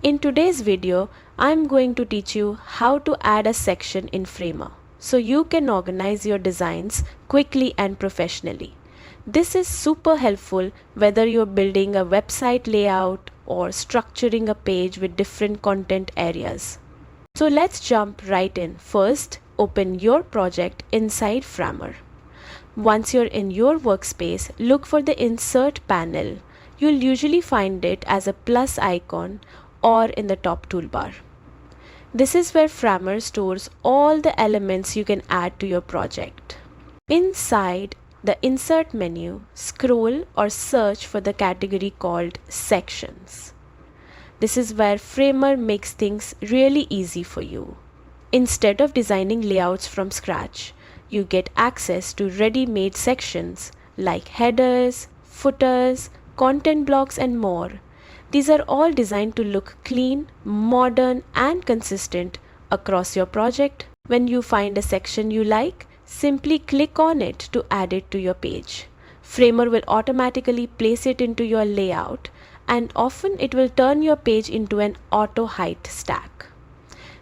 In today's video, I'm going to teach you how to add a section in Framer so you can organize your designs quickly and professionally. This is super helpful whether you're building a website layout or structuring a page with different content areas. So let's jump right in. First, open your project inside Framer. Once you're in your workspace, look for the Insert panel. You'll usually find it as a plus icon or in the top toolbar. This is where Framer stores all the elements you can add to your project. Inside the Insert menu, scroll or search for the category called Sections. This is where Framer makes things really easy for you. Instead of designing layouts from scratch, you get access to ready-made sections like headers, footers, content blocks and more. These are all designed to look clean, modern and consistent across your project. When you find a section you like, simply click on it to add it to your page. Framer will automatically place it into your layout, and often it will turn your page into an auto height stack.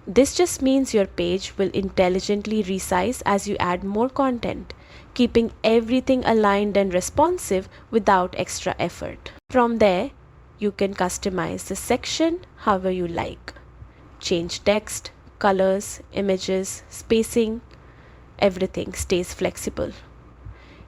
This just means your page will intelligently resize as you add more content, keeping everything aligned and responsive without extra effort. From there, you can customize the section however you like. Change text, colors, images, spacing, everything stays flexible.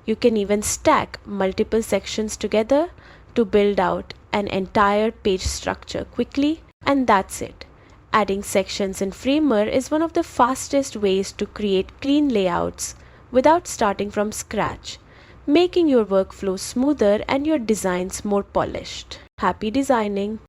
You can even stack multiple sections together to build out an entire page structure quickly, and that's it. Adding sections in Framer is one of the fastest ways to create clean layouts without starting from scratch, making your workflow smoother and your designs more polished. Happy designing!